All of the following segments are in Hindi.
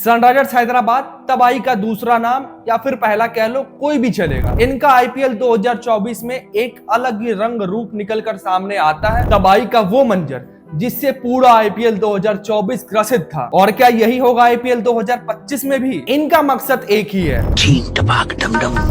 सनराइजर्स हैदराबाद तबाही का दूसरा नाम या फिर पहला कह लो, कोई भी चलेगा। इनका आईपीएल 2024 में एक अलग ही रंग रूप निकलकर सामने आता है। तबाही का वो मंजर जिससे पूरा आईपीएल 2024 ग्रसित था। और क्या यही होगा आईपीएल 2025 में भी? इनका मकसद एक ही है,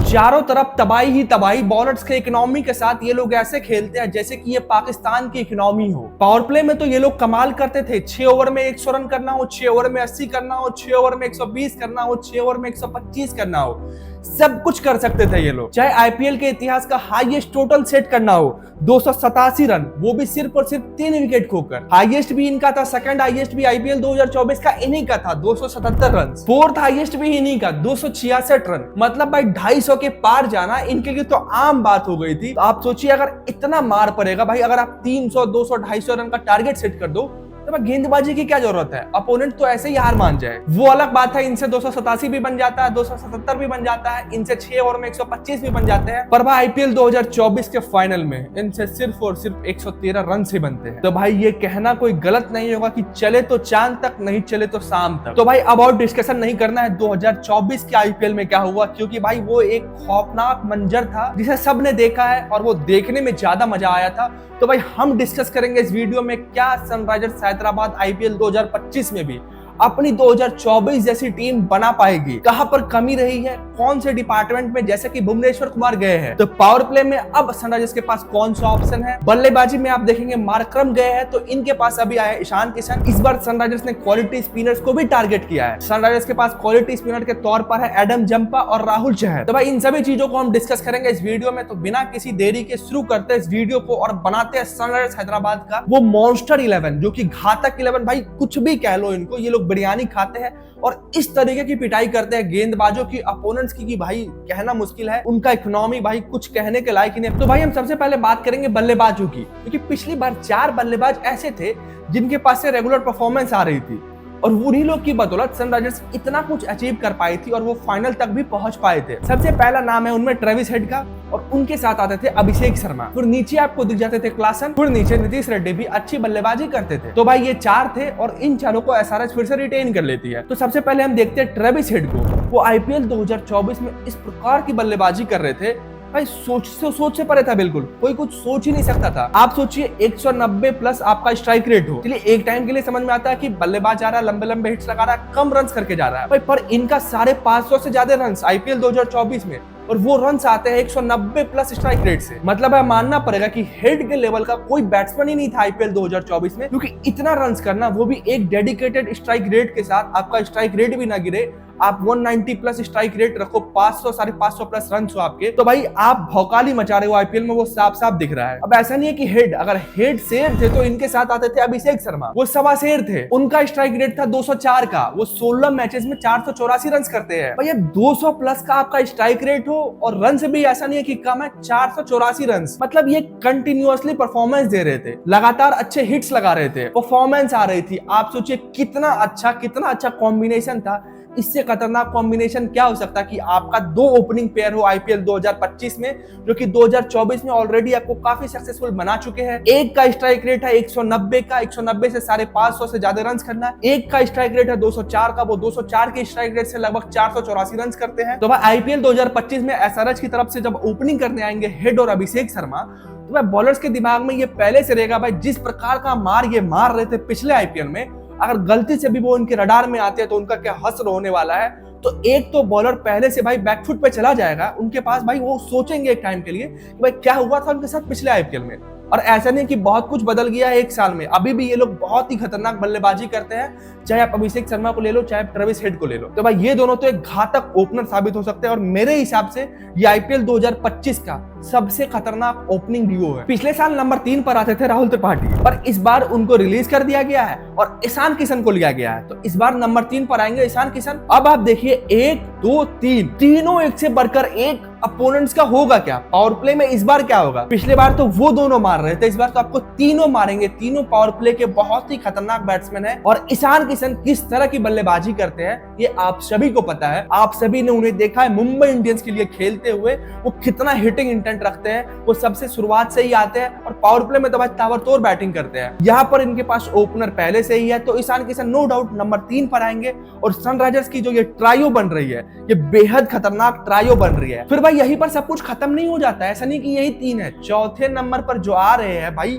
चारों तरफ तबाही ही तबाही। बॉलर्स के इकोनॉमी के साथ ये लोग ऐसे खेलते हैं जैसे कि ये पाकिस्तान की इकोनॉमी हो। पावर प्ले में तो ये लोग कमाल करते थे। 6 ओवर में 100 रन करना हो, 6 ओवर में 80 करना हो, 6 ओवर में 120 करना हो, 6 ओवर में 125 करना हो, सब कुछ कर सकते थे ये लोग। चाहे आईपीएल के इतिहास का हाईएस्ट टोटल सेट करना हो 287 रन, वो भी सिर्फ और सिर्फ 3 विकेट खोकर। हाईएस्ट भी इनका था, सेकंड हाईएस्ट भी आईपीएल 2024 का इन्हीं का था 277 रन। फोर्थ हाईएस्ट भी इन्हीं का 266 रन। मतलब भाई 250 के पार जाना इनके लिए तो आम बात हो गई थी। तो आप सोचिए अगर इतना मार पड़ेगा भाई, अगर आप 300, 200, 250 रन का टारगेट सेट कर दो तो गेंदबाजी की क्या जरूरत है? अपोनेंट तो ऐसे ही हार मान जाए। वो अलग बात है, इनसे 287 भी बन जाता है, 277 भी बन जाता है, इनसे 6 ओवर में 125 भी बन जाते हैं। पर भाई आईपीएल 2024 के फाइनल में इनसे सिर्फ और सिर्फ 113 रन से बनते हैं। तो भाई ये कहना कोई गलत नहीं होगा कि चले तो चांद तक, नहीं चले तो शाम तक। तो भाई अब और डिस्कशन नहीं करना है 2024 के आईपीएल में क्या हुआ, क्योंकि भाई वो एक खौफनाक मंजर था जिसे सबने देखा है और वो देखने में ज्यादा मजा आया था। तो भाई हम डिस्कस करेंगे इस वीडियो में क्या सनराइजर्स हैदराबाद आईपीएल 2025 में भी अपनी 2024 जैसी टीम बना पाएगी, कहां पर कमी रही है, कौन से डिपार्टमेंट में जैसे कि भुवनेश्वर कुमार गए हैं तो पावर प्ले में अब सनराइजर्स के पास कौन सा ऑप्शन है। बल्लेबाजी में आप देखेंगे मार्करम गए हैं तो इनके पास अभी आया ईशान किशन। इस बार सनराइजर्स ने क्वालिटी स्पिनर्स को भी टारगेट किया है। सनराइजर्स के पास क्वालिटी स्पिनर के तौर पर है एडम जंपा और राहुल चहर। तो भाई इन सभी चीजों को हम डिस्कस करेंगे इस वीडियो में। तो बिना किसी देरी के शुरू करते हैं इस वीडियो को और बनाते हैं सनराइजर्स हैदराबाद का वो मॉन्स्टर 11 जो कि घातक 11। भाई कुछ भी कह लो इनको, ये लोग बिरयानी खाते हैं और इस तरीके की पिटाई करते हैं गेंदबाजों की, अपोनेंट्स की भाई कहना मुश्किल है। उनका इकोनॉमी भाई कुछ कहने के लायक ही नहीं। तो भाई हम सबसे पहले बात करेंगे बल्लेबाजों की, क्योंकि पिछली बार 4 बल्लेबाज ऐसे थे जिनके पास से रेगुलर परफॉर्मेंस आ रही थी और उन्हीं लोग की बदौलत सनराइजर्स इतना कुछ अचीव कर पाई थी और वो फाइनल तक भी पहुंच पाए थे। सबसे पहला नाम है उनमें ट्रेविस हेड का और उनके साथ आते थे अभिषेक शर्मा। फिर नीचे आपको दिख जाते थे क्लासन, फिर नीचे नीतीश रेड्डी भी अच्छी बल्लेबाजी करते थे। तो भाई ये 4 थे और इन चारों को एसआरएच फिर से रिटेन कर लेती है। तो सबसे पहले हम देखते हैं ट्रेविस हेड को। वो आईपीएल 2024 में इस प्रकार की बल्लेबाजी कर रहे थे भाई, सोच से परे था बिल्कुल। कोई कुछ सोच ही नहीं सकता था। आप सोचिए 190 प्लस आपका स्ट्राइक रेट हो। चलिए एक टाइम के लिए समझ में आता है कि बल्लेबाज जा रहा है, लंबे लंबे हिट्स लगा रहा है, कम रन्स करके जा रहा है भाई, पर इनका 550 से ज्यादा रन्स आईपीएल 2024 में, और वो रन्स आते हैं 190 प्लस स्ट्राइक रेट से। मतलब है मानना पड़ेगा कि हेड के लेवल का कोई बैट्समैन ही नहीं था आईपीएल 2024 में, क्योंकि इतना रन्स करना, वो भी एक डेडिकेटेड स्ट्राइक रेट के साथ, आपका स्ट्राइक रेट भी ना गिरे, आप 190 प्लस स्ट्राइक रेट रखो, 500 550 प्लस रन हो आपके, तो भाई आप भौकाली मचा रहे हो आईपीएल में, वो साफ साफ दिख रहा है। अब ऐसा नहीं है कि हेड, अगर हेड शेर थे तो इनके साथ आते थे अभिषेक शर्मा, वो सवा शेर थे। उनका स्ट्राइक रेट था 204 का, वो 16 मैचेस में 484 रन करते हैं। भाई 200 प्लस का आपका स्ट्राइक रेट हो और रन से भी ऐसा नहीं है कि कम है, 484 रन। मतलब ये कंटिन्यूअसली परफॉर्मेंस दे रहे थे, लगातार अच्छे हिट्स लगा रहे थे, परफॉर्मेंस आ रही थी। आप सोचिए कितना अच्छा कॉम्बिनेशन था। इससे खतरनाक कॉम्बिनेशन क्या हो सकता है कि आपका 2 ओपनिंग पेयर हो आईपीएल 2025 में, जो कि 2024 में ऑलरेडी आपको काफी सक्सेसफुल बना चुके हैं। एक का स्ट्राइक रेट है 190 का, 190 से 550 से ज्यादा रन करना है। एक का स्ट्राइक रेट है 204 का, वो 204 के स्ट्राइक रेट से लगभग 484 रन करते हैं। तो भाई आईपीएल 2025 में एसआरएच की तरफ से जब ओपनिंग करने आएंगे हेड और अभिषेक शर्मा, तो भाई बॉलर्स के दिमाग में ये पहले से रहेगा भाई, जिस प्रकार का मार ये मार रहे थे पिछले आईपीएल में, अगर गलती से भी वो उनके रडार में आते हैं तो उनका क्या हश्र होने वाला है। तो एक तो बॉलर पहले से भाई बैकफुट पे चला जाएगा उनके पास, भाई वो सोचेंगे एक टाइम के लिए कि भाई क्या हुआ था उनके साथ पिछले आईपीएल में। और ऐसा नहीं कि बहुत कुछ बदल गया है 1 साल में, अभी भी ये लोग बहुत ही खतरनाक बल्लेबाजी करते हैं। चाहे आप अभिषेक शर्मा को ले लो, चाहे ट्रेविस हेड को ले लो, तो भाई ये दोनों तो एक घातक ओपनर साबित हो सकते हैं। और मेरे हिसाब से ये आईपीएल 2025 का सबसे खतरनाक ओपनिंग डुओ है। पिछले साल नंबर 3 पर आते थे राहुल त्रिपाठी, पर इस बार उनको रिलीज कर दिया गया है और ईशान किशन को लिया गया है। तो इस बार नंबर 3 पर आएंगे ईशान किशन। अब आप देखिए 1, 2, 3 तीनों एक से बढ़कर एक अपोनेंट्स का होगा क्या, पावर प्ले में इस बार क्या होगा। पिछले बार तो वो दोनों मार रहे थे, इस बार तो आपको तीनों मारेंगे। तीनों पावर प्ले के बहुत ही खतरनाक बैट्समैन है और ईशान किशन किस तरह की बल्लेबाजी करते हैं ये आप सभी को पता है। आप सभी ने उन्हें देखा है मुंबई इंडियंस के लिए खेलते हुए, वो कितना हिटिंग इंटेंट रखते हैं। वो सबसे शुरुआत से ही आते हैं और पावर प्ले में तो भाई ताबड़तोड़ बैटिंग करते हैं। यहाँ पर इनके पास ओपनर पहले से ही है, तो Ishan Kishan no doubt number 3 पर आएंगे। और सनराइजर्स की जो ये ट्रायो बन रही है, ये बेहद खतरनाक ट्रायो बन रही है। फिर भाई यहीं पर सब कुछ खत्म नहीं हो जाता है, ऐसा नहीं कि यही 3 है। चौथे नंबर पर जो आ रहे हैं भाई,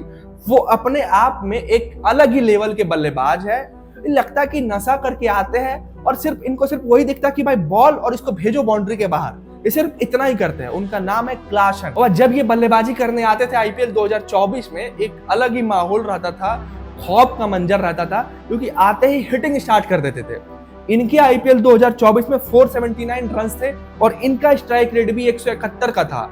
वो अपने आप में एक अलग ही लेवल के बल्लेबाज है। लगता है कि नशा करके आते हैं और इनको सिर्फ वही दिखता है कि भाई बॉल और इसको भेजो बाउंड्री के बाहर, ये सिर्फ इतना ही करते हैं। उनका नाम है क्लासन। और जब ये बल्लेबाजी करने आते थे आईपीएल 2024 में, एक अलग ही माहौल रहता था, खौफ का मंजर रहता था, क्योंकि आते ही हिटिंग स्टार्ट कर देते थे। इनके आईपीएल 2024 में 479 रन थे और इनका स्ट्राइक रेट भी 171 का था।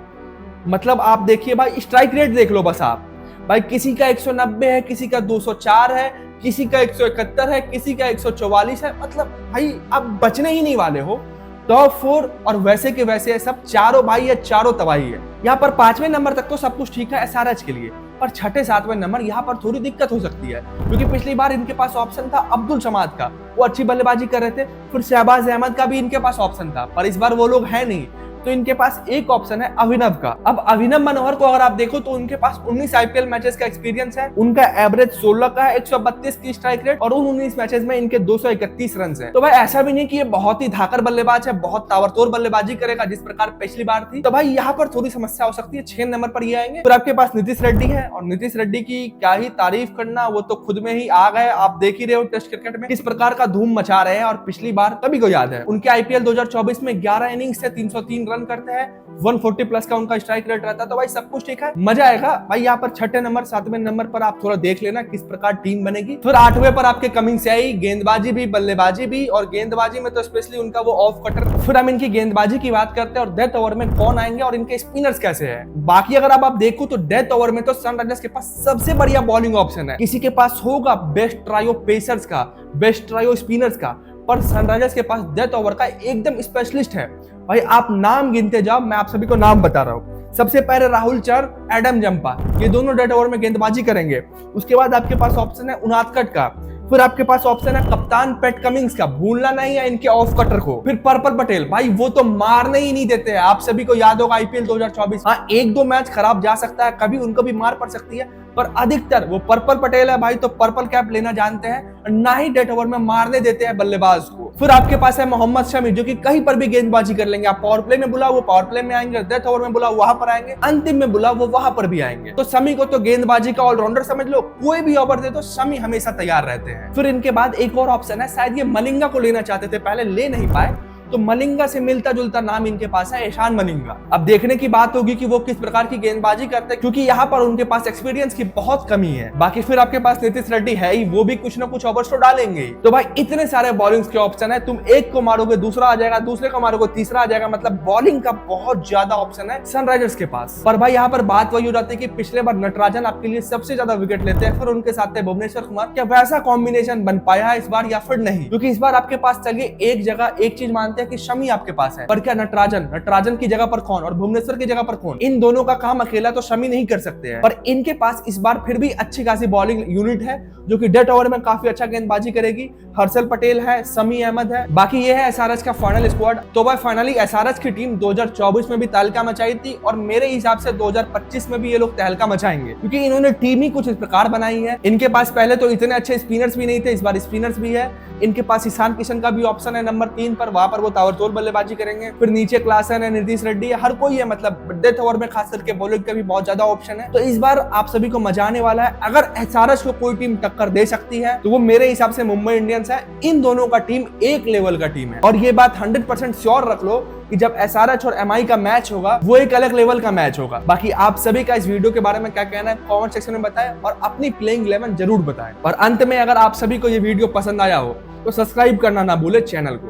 मतलब आप देखिए भाई, स्ट्राइक रेट देख लो बस आप भाई, किसी का 190 है, किसी का 204 है, किसी का 171 है, किसी का 144 है। मतलब भाई आप बचने ही नहीं वाले हो। टॉप 4 और वैसे के वैसे सब चारों भाई है, चारों तबाही है। यहाँ पर 5वें नंबर तक तो सब कुछ ठीक है एसआरएच के लिए, पर 6ठे 7वें नंबर यहाँ पर थोड़ी दिक्कत हो सकती है, क्योंकि पिछली बार इनके पास ऑप्शन था अब्दुल समाद का, वो अच्छी बल्लेबाजी कर रहे थे। फिर शहबाज अहमद का भी इनके पास ऑप्शन था, पर इस बार वो लोग है नहीं, तो इनके पास एक ऑप्शन है अभिनव का। अब अभिनव मनोहर को अगर आप देखो तो उनके पास 19 आईपीएल मैचेस का एक्सपीरियंस है। उनका एवरेज 16 का है, 132 की स्ट्राइक रेट, और उन 19 मैचेस में इनके 231 रन है। तो भाई ऐसा भी नहीं कि ये बहुत ही धाकर बल्लेबाज है, बहुत ताबड़तोड़ बल्लेबाजी करेगा जिस प्रकार पिछली बार थी। तो भाई यहाँ पर थोड़ी समस्या हो सकती है। 6 नंबर पर ये आएंगे। फिर आपके पास नीतीश रेड्डी है, और नीतीश रेड्डी की क्या ही तारीफ करना, वो तो खुद में ही आ गए। आप देख ही रहे हो टेस्ट क्रिकेट में किस प्रकार का धूम मचा रहे हैं, और पिछली बार सभी को याद है उनके आईपीएल 2024 में 11 इनिंग्स से 303 रन करते हैं, 140 प्लस का उनका स्ट्राइक रेट रहता है। तो भाई सब कुछ ठीक है, मजा आएगा भाई। यहाँ पर 6ठे नंबर 7वें नंबर पर आप थोड़ा देख लेना किस प्रकार टीम बनेगी। फिर 8वें पर आपके कमिंग्स आई, गेंदबाजी भी बल्लेबाजी भी, और गेंदबाजी में तो स्पेशली उनका वो ऑफ कटर। फिर हम इनकी गेंदबाजी की बात करते हैं और डेथ ओवर में कौन आएंगे और इनके स्पिनर्स कैसे हैं। बाकी अगर आप देखो तो डेथ ओवर में तो सनराइजर्स के पास सबसे बढ़िया बॉलिंग ऑप्शन है। किसी के पास होगा बेस्ट ट्रायो पेसर्स का, बेस्ट ट्रायो स्पिनर्स का, पर सनराइजर्स के पास डेथ ओवर का एकदम स्पेशलिस्ट है। भाई आप नाम गिनते जाओ, मैं आप सभी को नाम बता रहा हूँ। सबसे पहले राहुल चहर, एडम जंपा, ये दोनों डेथ ओवर में गेंदबाजी करेंगे। उसके बाद आपके पास ऑप्शन है उनादकट का। फिर आपके पास ऑप्शन है कप्तान पैट कमिंग्स का, भूलना नहीं है इनके ऑफ कटर को। फिर पर्पल पटेल, भाई वो तो मारने ही नहीं देते हैं। आप सभी को याद होगा आईपीएल 2024, हाँ 1-2 मैच खराब जा सकता है, कभी उनको भी मार पड़ सकती है, पर अधिकतर वो पर्पल पटेल है भाई, तो पर्पल कैप लेना जानते हैं, ना ही डेथ ओवर में मारने देते हैं बल्लेबाज को। फिर आपके पास है मोहम्मद शमी, जो कि कहीं पर भी गेंदबाजी कर लेंगे। आप पावर प्ले में बुलाओ वो पावर प्ले में आएंगे, डेथ ओवर में बुलाओ वहां पर आएंगे, अंतिम में बुलाओ वो वहां पर भी आएंगे। तो शमी को तो गेंदबाजी का ऑलराउंडर समझ लो, कोई भी ओवर दे तो शमी हमेशा तैयार रहते हैं। फिर इनके बाद एक और ऑप्शन है, शायद ये मलिंगा को लेना चाहते थे, पहले ले नहीं पाए, तो मलिंगा से मिलता जुलता नाम इनके पास है, ईशान मलिंगा। अब देखने की बात होगी कि वो किस प्रकार की गेंदबाजी करते हैं, क्योंकि यहाँ पर उनके पास एक्सपीरियंस की बहुत कमी है। बाकी फिर आपके पास नीतीश रेड्डी है ही, वो भी कुछ ना कुछ ओवर्स तो डालेंगे। तो भाई इतने सारे बॉलिंग के ऑप्शन है, तुम एक को मारोगे दूसरा आ जाएगा, दूसरे को मारोगे तीसरा आ जाएगा। मतलब बॉलिंग का बहुत ज्यादा ऑप्शन है सनराइजर्स के पास। पर भाई यहाँ पर बात वही हो जाती है कि पिछले बार नटराजन आपके लिए सबसे ज्यादा विकेट लेते हैं, फिर उनके साथ थे भुवनेश्वर कुमार। क्या वैसा कॉम्बिनेशन बन पाया है इस बार या फिर नहीं? क्योंकि इस बार आपके पास चलिए एक जगह एक चीज मानते हैं कि शमी आपके पास है, पर क्या नटराजन की जगह पर कौन और भुवनेश्वर की जगह पर कौन? इन दोनों का काम अकेला तो शमी नहीं कर सकते हैं, पर इनके पास इस बार फिर भी अच्छी खासी बॉलिंग यूनिट है, जो कि डेथ ओवर में काफी अच्छा गेंदबाजी करेगी। हर्षल पटेल है, शमी अहमद है, बाकी ये है एसआरएच का फाइनल स्क्वाड। तो भाई फाइनली एसआरएच की टीम 2024 में भी तहलका मचाई थी, और मेरे हिसाब से 2025 में भी ये लोग तहलका मचाएंगे, क्योंकि इन्होंने टीम ही कुछ इस प्रकार बनाई है। इनके पास पहले तो इतने अच्छे स्पिनर्स भी नहीं थे, इस बार स्पिनर्स भी है। इनके पास ईशान किशन का भी ऑप्शन है नंबर 3 पर, वहां पर वो ताबड़तोड़ बल्लेबाजी करेंगे। फिर नीचे क्लासन है, नीतीश रेड्डी है, हर कोई है। मतलब डेथ ओवर में खास करके बॉलिंग का भी बहुत ज्यादा ऑप्शन है। तो इस बार आप सभी को मजा आने वाला है। अगर एसआरएच को कोई टीम टक्कर दे सकती है तो वो मेरे हिसाब से मुंबई इंडियंस है। इन दोनों का टीम एक लेवल का टीम है, और ये बात 100% श्योर रख लो कि जब एसआरएच और एमआई का मैच होगा वो एक अलग लेवल का मैच होगा। बाकी आप सभी का इस वीडियो के बारे में क्या कहना है कमेंट सेक्शन में बताएं, और अपनी प्लेइंग 11 जरूर बताएं। और अंत में अगर आप सभी को ये वीडियो पसंद आया हो तो सब्सक्राइब करना ना भूले चैनल को।